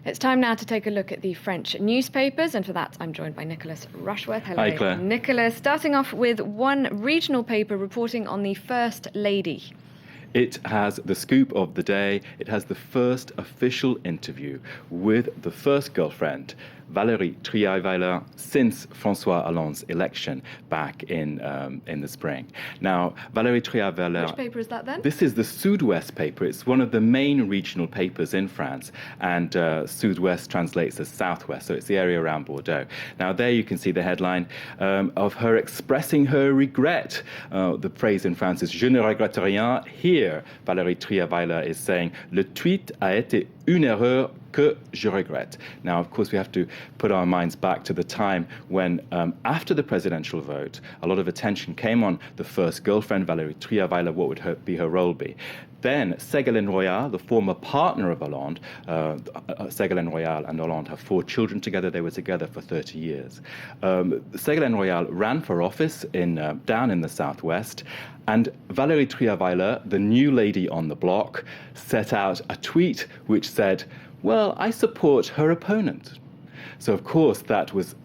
It's time now to take a look at the French newspapers, and for that I'm joined by Nicholas Rushworth. Hello. Hi, Claire. Nicholas, starting off with one regional paper reporting on the First Lady. It has the scoop of the day. It has the first official interview with the first girlfriend, Valérie Trierweiler, since François Hollande's election back in the spring. Now, Valérie Trierweiler... Which paper is that then? This is the Sud-Ouest paper. It's one of the main regional papers in France, and Sud-Ouest translates as Southwest, so it's the area around Bordeaux. Now, there you can see the headline of her expressing her regret. The phrase in France is « Je ne regrette rien ». Here, Valérie Trierweiler is saying « Le tweet a été une erreur que je regrette ». Now, of course, we have to put our minds back to the time when, after the presidential vote, a lot of attention came on the first girlfriend, Valérie Trierweiler. What would her role be? Then Ségolène Royal, the former partner of Hollande, Ségolène Royal and Hollande have 4 children together. They were together for 30 years. Ségolène Royal ran for office down in the southwest, and Valérie Trierweiler, the new lady on the block, set out a tweet which said, well, I support her opponent. So, of course, that was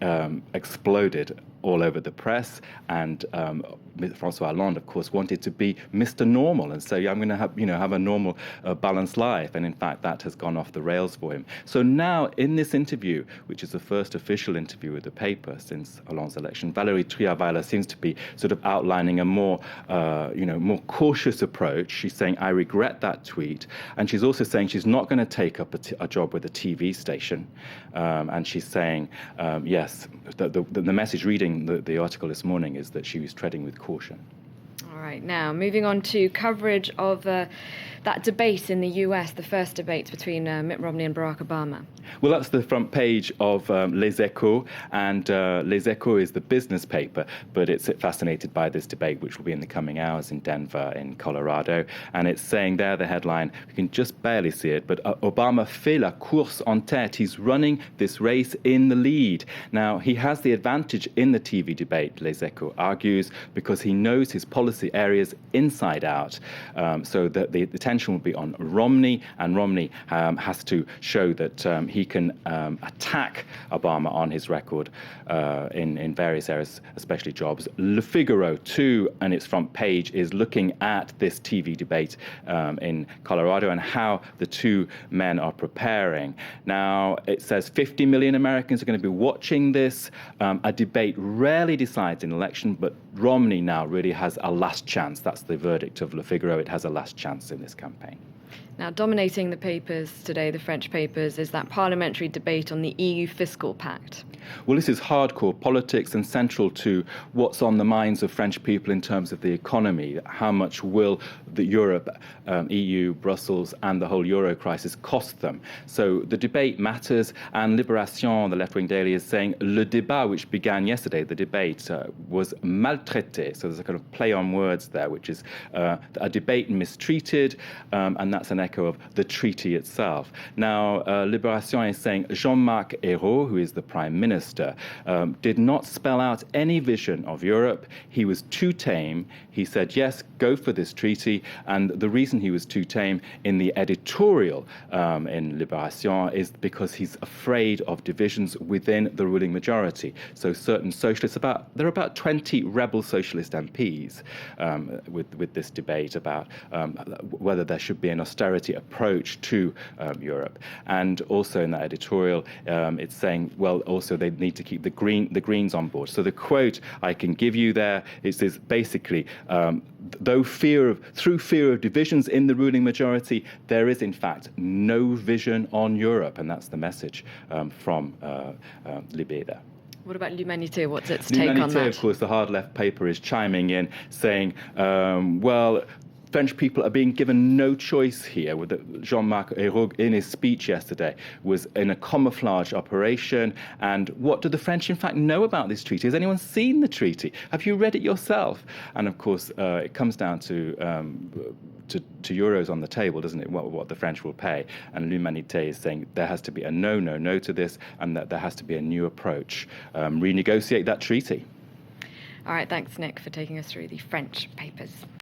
exploded all over the press, and François Hollande, of course, wanted to be Mr. Normal and say, I'm going to have a normal, balanced life. And in fact, that has gone off the rails for him. So now, in this interview, which is the first official interview with the paper since Hollande's election, Valérie Trierweiler seems to be sort of outlining a more cautious approach. She's saying, I regret that tweet. And she's also saying she's not going to take up a job with a TV station. And she's saying, yes, the message reading the article this morning is that she was treading with caution. All right, now moving on to coverage of that debate in the US, the first debate between Mitt Romney and Barack Obama. Well, that's the front page of Les Echos, and Les Echos is the business paper, but it's fascinated by this debate, which will be in the coming hours in Denver, in Colorado. And it's saying there, the headline, we can just barely see it, but Obama fait la course en tête. He's running this race in the lead. Now, he has the advantage in the TV debate, Les Echos argues, because he knows his policy areas inside out. So that the attention will be on Romney, and Romney has to show that he can attack Obama on his record in various areas, especially jobs. Le Figaro, too, and its front page, is looking at this TV debate in Colorado and how the two men are preparing. Now, it says 50 million Americans are going to be watching this. A debate rarely decides an election, but Romney now really has a last chance. That's the verdict of Le Figaro. It has a last chance in this campaign. Now, dominating the papers today, the French papers, is that parliamentary debate on the EU fiscal pact. Well, this is hardcore politics and central to what's on the minds of French people in terms of the economy. How much will the Europe, EU, Brussels, and the whole Euro crisis cost them? So the debate matters, and Libération, the left-wing daily, is saying le débat, which began yesterday, the debate, was maltraité. So there's a kind of play on words there, which is a debate mistreated, and that's an echo of the treaty itself. Now, Libération is saying Jean-Marc Ayrault, who is the Prime Minister, did not spell out any vision of Europe. He was too tame. He said, yes, go for this treaty. And the reason he was too tame in the editorial in Libération is because he's afraid of divisions within the ruling majority. So certain socialists, there are about 20 rebel socialist MPs with this debate about whether there should be an austerity approach to Europe. And also in that editorial, it's saying, well, also they need to keep the Greens on board. So the quote I can give you there is basically, through fear of divisions in the ruling majority, there is in fact no vision on Europe, and that's the message from Libé there. What about L'Humanité? What's its take on that? L'Humanité, of course, the hard left paper is chiming in, saying, well, French people are being given no choice here. With Jean-Marc Ayrault, in his speech yesterday, was in a camouflage operation. And what do the French, in fact, know about this treaty? Has anyone seen the treaty? Have you read it yourself? And of course, it comes down to euros on the table, doesn't it? What the French will pay. And L'Humanité is saying there has to be a no to this, and that there has to be a new approach. Renegotiate that treaty. All right, thanks, Nick, for taking us through the French papers.